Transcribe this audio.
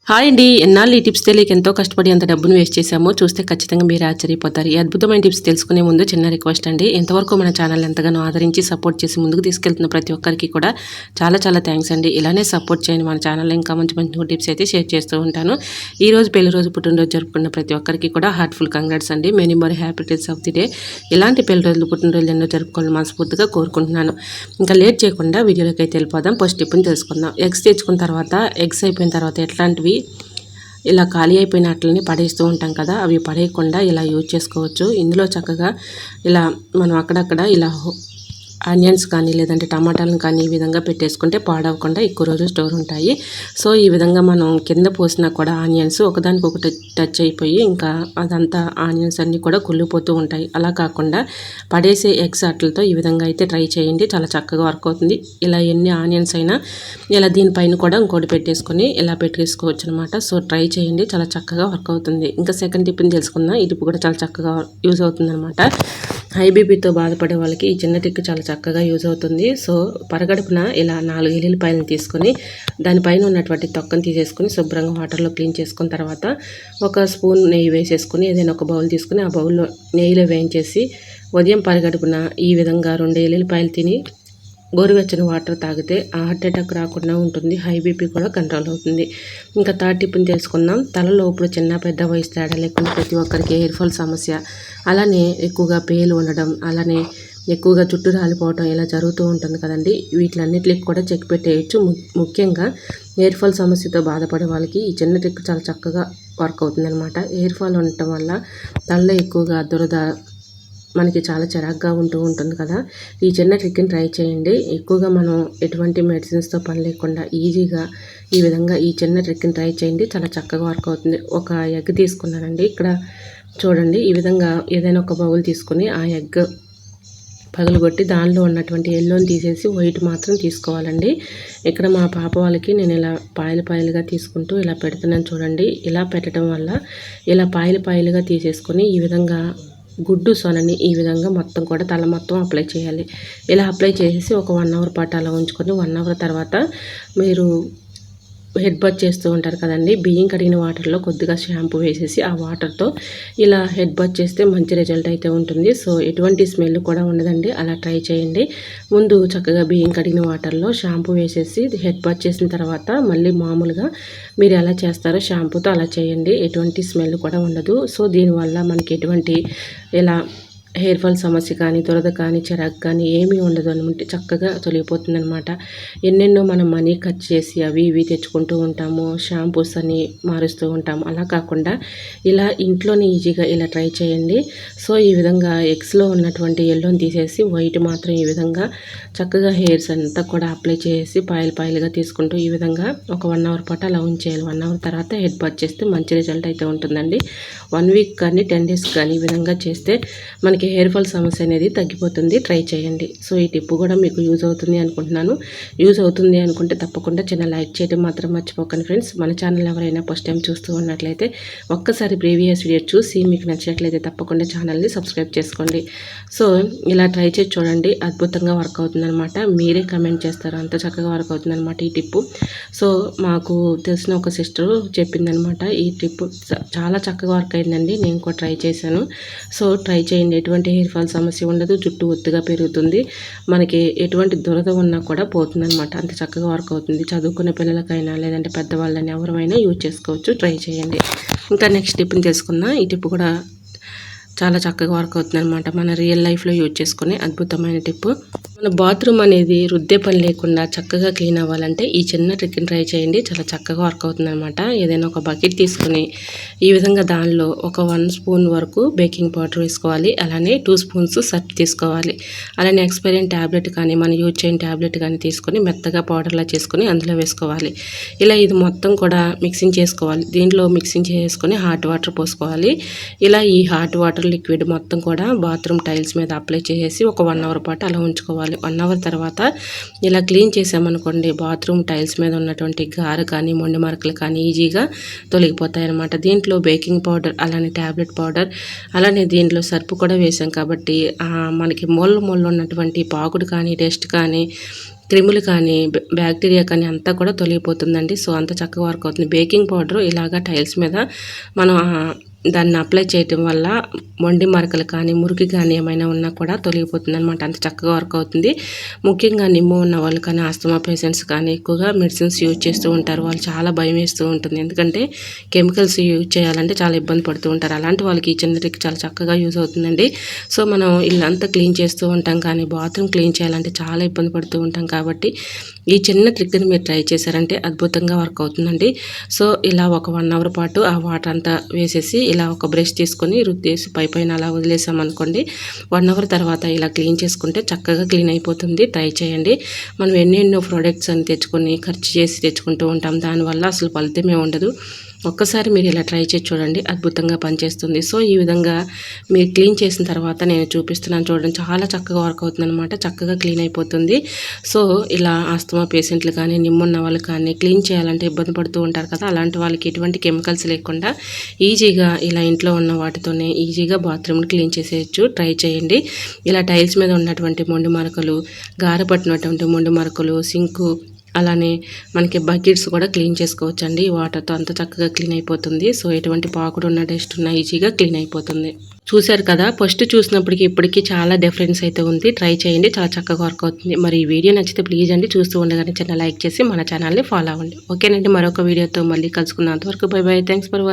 Hi అండి. ఎన్నాళ్ళు ఈ టిప్స్ తెలియక ఎంతో కష్టపడి అంత డబ్బును వేస్ట్ చేశామో చూస్తే ఖచ్చితంగా మీరు ఆశ్చర్యపోతారు. ఈ అద్భుతమైన టిప్స్ తెలుసుకునే ముందు చిన్న రిక్వెస్ట్ అండి. ఎంతవరకు మన ఛానల్ ఎంతగానో ఆదరించి సపోర్ట్ చేసి ముందుకు తీసుకెళ్తున్న ప్రతి ఒక్కరికి కూడా చాలా చాలా థ్యాంక్స్ అండి. ఇలానే సపోర్ట్ చేయండి. మన ఛానల్లో ఇంకా మంచి మంచి టిప్స్ అయితే షేర్ చేస్తూ ఉంటాను. ఈ రోజు పెళ్లి రోజు పుట్టినరోజు జరుపుకున్న ప్రతి ఒక్కరికి కూడా హార్ట్ఫుల్ కంగ్రాట్స్ అండి. Many more happy returns of the day. ఇలాంటి పెళ్లి రోజులు పుట్టినరోజులు ఎన్నో జరుపుకోవాలని మనస్ఫూర్తిగా కోరుకుంటున్నాను. ఇంకా లేట్ చేయకుండా వీడియోలోకి అయితే వెళ్ళిపోదాం. ఫస్ట్ టిప్ని తెలుసుకుందాం. ఎగ్స్ తెచ్చుకున్న తర్వాత ఎగ్స్ అయిపోయిన తర్వాత ఎట్లాంటివి ఇలా ఖాళీ అయిపోయిన అట్లని పడేస్తూ ఉంటాం కదా, అవి పడేయకుండా ఇలా యూజ్ చేసుకోవచ్చు. ఇందులో చక్కగా ఇలా మనం అక్కడక్కడ ఇలా ఆనియన్స్ కానీ లేదంటే టమాటాలను కానీ ఈ విధంగా పెట్టేసుకుంటే పాడవకుండా ఎక్కువ రోజులు స్టోర్ ఉంటాయి. సో ఈ విధంగా మనం కింద పోసినా కూడా ఆనియన్స్ ఒకదానికొకటి టచ్ అయిపోయి ఇంకా అదంతా ఆనియన్స్ అన్నీ కూడా కుళ్ళిపోతూ ఉంటాయి. అలా కాకుండా పడేసే ఎగ్స్ అట్లతో ఈ విధంగా అయితే ట్రై చేయండి. చాలా చక్కగా వర్క్ అవుతుంది. ఇలా ఎన్ని ఆనియన్స్ అయినా ఇలా దీనిపైన కూడా ఇంకోటి పెట్టేసుకొని ఇలా పెట్టేసుకోవచ్చు అనమాట. సో ట్రై చేయండి, చాలా చక్కగా వర్క్ అవుతుంది. ఇంకా సెకండ్ టిప్ని తెలుసుకుందాం. ఈ టిప్ కూడా చాలా చక్కగా యూజ్ అవుతుంది అనమాట. హై బీపీతో బాధపడే వాళ్ళకి ఈ చిన్న టిక్ చాలా చక్కగా యూజ్ అవుతుంది. సో పరగడుపున ఇలా 4 ఎల్లుల్లిపాయలను తీసుకొని దానిపైన ఉన్నటువంటి తొక్కను తీసేసుకొని శుభ్రంగా వాటర్లో క్లీన్ చేసుకున్న తర్వాత ఒక స్పూన్ నెయ్యి వేసేసుకొని ఏదైనా ఒక బౌల్ తీసుకుని ఆ బౌల్లో నెయ్యిలో వేయించేసి ఉదయం పరగడుపున ఈ విధంగా 2 ఎల్లుల్లిపాయలు తిని గోరువెచ్చని వాటర్ తాగితే ఆ హార్ట్ అటాక్ రాకుండా ఉంటుంది. హై బీపీ కూడా కంట్రోల్ అవుతుంది. ఇంకా థర్డ్ టిప్ని తెలుసుకుందాం. తలలో ఇప్పుడు చిన్న పెద్ద వయసు తేడా లేకుండా ప్రతి ఒక్కరికి హెయిర్ ఫాల్ సమస్య, అలానే ఎక్కువగా పేలు ఉండడం, అలానే ఎక్కువగా జుట్టు రాలిపోవడం ఇలా జరుగుతూ ఉంటుంది కదండి. వీటిలన్నిటికి కూడా చెక్ పెట్టేయచ్చు. ముఖ్యంగా హెయిర్ ఫాల్ సమస్యతో బాధపడే వాళ్ళకి ఈ చిన్న ట్రిక్ చాలా చక్కగా వర్క్ అవుతుంది అనమాట. హెయిర్ ఫాల్ ఉండటం వల్ల తలలో ఎక్కువగా దురద మనకి చాలా చిరాగ్గా ఉంటుంది కదా. ఈ చిన్న ట్రిక్ని ట్రై చేయండి. ఎక్కువగా మనం ఎటువంటి మెడిసిన్స్తో పని లేకుండా ఈజీగా ఈ విధంగా ఈ చిన్న ట్రిక్ని ట్రై చేయండి. చాలా చక్కగా వర్క్ అవుతుంది. ఒక ఎగ్ తీసుకున్నానండి. ఇక్కడ చూడండి, ఈ విధంగా ఏదైనా ఒక బౌల్ తీసుకుని ఆ ఎగ్ పగలగొట్టి దానిలో ఉన్నటువంటి ఎల్లోని తీసేసి వైట్ మాత్రం తీసుకోవాలండి. ఇక్కడ మా పాప వాళ్ళకి నేను ఇలా పాయలుగా తీసుకుంటూ ఇలా పెడుతున్నాను చూడండి. ఇలా పెట్టడం వల్ల ఇలా పాయలుగా తీసేసుకొని ఈ విధంగా గుడ్డు సొనని ఈ విధంగా మొత్తం కూడా తల మొత్తం అప్లై చేయాలి. ఇలా అప్లై చేసేసి ఒక 1 అవర్ పాటు అలా ఉంచుకొని 1 అవర్ తర్వాత మీరు హెడ్ బాత్ చేస్తూ ఉంటారు కదండి. బియ్యం కడిగిన వాటర్లో కొద్దిగా షాంపూ వేసేసి ఆ వాటర్తో ఇలా హెడ్ బాత్ చేస్తే మంచి రిజల్ట్ అయితే ఉంటుంది. సో ఎటువంటి స్మెల్ కూడా ఉండదండి. అలా ట్రై చేయండి. ముందు చక్కగా బియ్యం కడిగిన వాటర్లో షాంపూ వేసేసి హెడ్ బాత్ చేసిన తర్వాత మళ్ళీ మామూలుగా మీరు ఎలా చేస్తారో షాంపూతో అలా చేయండి. ఎటువంటి స్మెల్ కూడా ఉండదు. సో దీనివల్ల మనకి ఎటువంటి ఇలా హెయిర్ ఫాల్ సమస్య కానీ దురద కానీ చిరాకు కానీ ఏమీ ఉండదు అనమాట. చక్కగా తొలగిపోతుంది అనమాట. ఎన్నెన్నో మనం మనీ ఖర్చు చేసి అవి ఇవి తెచ్చుకుంటూ ఉంటాము, షాంపూస్ అని మారుస్తూ ఉంటాము. అలా కాకుండా ఇలా ఇంట్లోనే ఈజీగా ఇలా ట్రై చేయండి. సో ఈ విధంగా ఎగ్స్లో ఉన్నటువంటి ఎల్లోని తీసేసి వైట్ మాత్రం ఈ విధంగా చక్కగా హెయిర్స్ అంతా కూడా అప్లై చేసి పాయలుగా తీసుకుంటూ ఈ విధంగా ఒక 1 అవర్ పాటు అలా ఉంచేయాలి. 1 అవర్ తర్వాత హెడ్ బాత్ చేస్తే మంచి రిజల్ట్ అయితే ఉంటుందండి. 1 వీక్ కానీ 10 డేస్ కానీ ఈ విధంగా చేస్తే మనకి హెయిర్ ఫాల్ సమస్య అనేది తగ్గిపోతుంది. ట్రై చేయండి. సో ఈ టిప్ కూడా మీకు యూజ్ అవుతుంది అనుకుంటున్నాను. యూజ్ అవుతుంది అనుకుంటే తప్పకుండా చిన్న లైక్ చేయడం మాత్రం మర్చిపోకండి ఫ్రెండ్స్. మన ఛానల్ ఎవరైనా ఫస్ట్ టైం చూస్తూ ఉన్నట్లయితే ఒక్కసారి ప్రీవియస్ వీడియో చూసి మీకు నచ్చినట్లయితే తప్పకుండా ఛానల్ని సబ్స్క్రైబ్ చేసుకోండి. సో ఇలా ట్రై చేసి చూడండి, అద్భుతంగా వర్క్ అవుతుంది అనమాట. మీరే కమెంట్ చేస్తారు, అంత చక్కగా వర్క్ అవుతుంది అనమాట ఈ టిప్పు. సో మాకు తెలిసిన ఒక సిస్టర్ చెప్పిందనమాట. ఈ టిప్ చాలా చక్కగా వర్క్ అయిందండి. నేను కూడా ట్రై చేశాను. సో ట్రై చేయండి. ఎటువంటి హెయిర్ ఫాల్ సమస్య ఉండదు. జుట్టు ఒత్తుగా పెరుగుతుంది. మనకి ఎటువంటి దురద ఉన్నా కూడా పోతుంది అనమాట. అంత చక్కగా వర్క్ అవుతుంది. చదువుకునే పిల్లలకైనా లేదంటే పెద్దవాళ్ళని ఎవరైనా యూజ్ చేసుకోవచ్చు. ట్రై చేయండి. ఇంకా నెక్స్ట్ టిప్ని తెలుసుకుందాం. ఈ టిప్ కూడా చాలా చక్కగా వర్క్ అవుతుంది అనమాట. మన రియల్ లైఫ్లో యూజ్ చేసుకునే అద్భుతమైన టిప్. మన బాత్రూమ్ అనేది రుద్దే పని లేకుండా చక్కగా క్లీన్ అవ్వాలంటే ఈ చిన్న ట్రిక్ని ట్రై చేయండి. చాలా చక్కగా వర్క్ అవుతుంది అనమాట. ఏదైనా ఒక బకెట్ తీసుకుని ఈ విధంగా దానిలో ఒక 1 స్పూన్ వరకు బేకింగ్ పౌడర్ వేసుకోవాలి. అలానే 2 స్పూన్స్ సర్ఫ్ తీసుకోవాలి. అలానే ఎక్స్పైరియన్ ట్యాబ్లెట్ కానీ మనం యూజ్ చేయని ట్యాబ్లెట్ కానీ తీసుకొని మెత్తగా పౌడర్లా చేసుకొని అందులో వేసుకోవాలి. ఇలా ఇది మొత్తం కూడా మిక్సింగ్ చేసుకోవాలి. దీంట్లో మిక్సింగ్ చేసుకొని హాట్ వాటర్ పోసుకోవాలి. ఇలా ఈ హాట్ వాటర్ లిక్విడ్ మొత్తం కూడా బాత్రూమ్ టైల్స్ మీద అప్లై చేసేసి ఒక 1 అవర్ పాటు అలా ఉంచుకోవాలి. 1 అవర్ తర్వాత ఇలా క్లీన్ చేసామనుకోండి, బాత్రూమ్ టైల్స్ మీద ఉన్నటువంటి గారు కానీ మొండి మరకలు కానీ ఈజీగా తొలగిపోతాయి అన్నమాట. దీంట్లో బేకింగ్ పౌడర్ అలానే ట్యాబ్లెట్ పౌడర్ అలానే దీంట్లో సర్పు కూడా వేసాం కాబట్టి మనకి మొళ్ళు ఉన్నటువంటి పాకుడు కానీ డస్ట్ కానీ క్రిములు కానీ బ్యాక్టీరియా కానీ అంతా కూడా తొలగిపోతుందండి. సో అంత చక్కగా వర్క్ అవుతుంది. బేకింగ్ పౌడర్ ఇలాగా టైల్స్ మీద మనం దాన్ని అప్లై చేయటం వల్ల మొండి మరకలు కానీ మురికి కానీ ఏమైనా ఉన్నా కూడా తొలగిపోతుంది అనమాట. అంత చక్కగా వర్క్ అవుతుంది. ముఖ్యంగా నిమ్ము ఉన్న వాళ్ళు కానీ ఆస్తమా పేషెంట్స్ కానీ ఎక్కువగా మెడిసిన్స్ యూజ్ చేస్తూ ఉంటారు. వాళ్ళు చాలా భయం వేస్తూ ఉంటుంది. ఎందుకంటే కెమికల్స్ యూజ్ చేయాలంటే చాలా ఇబ్బంది పడుతూ ఉంటారు. అలాంటి వాళ్ళకి ఈ చిన్న ట్రిక్ చాలా చక్కగా యూజ్ అవుతుందండి. సో మనం ఇల్లంతా క్లీన్ చేస్తూ ఉంటాం కానీ బాత్రూమ్ క్లీన్ చేయాలంటే చాలా ఇబ్బంది పడుతూ ఉంటాం కాబట్టి ఈ చిన్న ట్రిక్ని మీరు ట్రై చేశారంటే అద్భుతంగా వర్క్ అవుతుందండి. సో ఇలా ఒక 1 అవర్ పాటు ఆ వాటర్ అంతా వేసేసి ఇలా ఒక బ్రష్ తీసుకొని రుద్దేసి పైన అలా వదిలేసామనుకోండి, 1 అవర్ తర్వాత ఇలా క్లీన్ చేసుకుంటే చక్కగా క్లీన్ అయిపోతుంది. ట్రై చేయండి. మనం ఎన్నెన్నో ప్రోడక్ట్స్ అని తెచ్చుకొని ఖర్చు చేసి తెచ్చుకుంటూ ఉంటాం. దానివల్ల అసలు ఫలితమే ఉండదు. ఒక్కసారి మీరు ఇలా ట్రై చేసి చూడండి, అద్భుతంగా పనిచేస్తుంది. సో ఈ విధంగా మీరు క్లీన్ చేసిన తర్వాత నేను చూపిస్తున్నాను చూడండి, చాలా చక్కగా వర్క్ అవుతుంది అనమాట. చక్కగా క్లీన్ అయిపోతుంది. సో ఇలా ఆస్తమా పేషెంట్లు కానీ నిమ్మున్న వాళ్ళు కానీ క్లీన్ చేయాలంటే ఇబ్బంది పడుతూ ఉంటారు కదా, అలాంటి వాళ్ళకి ఎటువంటి కెమికల్స్ లేకుండా ఈజీగా ఇలా ఇంట్లో ఉన్న వాటితోనే ఈజీగా బాత్రూమ్ని క్లీన్ చేసేయచ్చు. ట్రై చేయండి. ఇలా టైల్స్ మీద ఉన్నటువంటి మొండి మరకలు, గార పట్టినటువంటి మొండి మరకలు, సింకు అలానే మనకి బకెట్స్ కూడా క్లీన్ చేసుకోవచ్చండి. ఈ వాటర్తో అంత చక్కగా క్లీన్ అయిపోతుంది. సో ఎటువంటి పాకుడు ఉన్న డస్ట్ ఉన్న ఈజీగా క్లీన్ అయిపోతుంది. చూశారు కదా, ఫస్ట్ చూసినప్పటికి ఇప్పటికీ చాలా డిఫరెన్స్ అయితే ఉంది. ట్రై చేయండి, చాలా చక్కగా వర్క్ అవుతుంది. మరి ఈ వీడియో నచ్చితే ప్లీజ్ అండి చూస్తూ ఉండగానే చిన్న లైక్ చేసి మన ఛానల్ని ఫాలో అవ్వండి. ఓకేనండి, మరొక వీడియోతో మళ్ళీ కలుసుకున్నంత వరకు by by. Thanks for watching.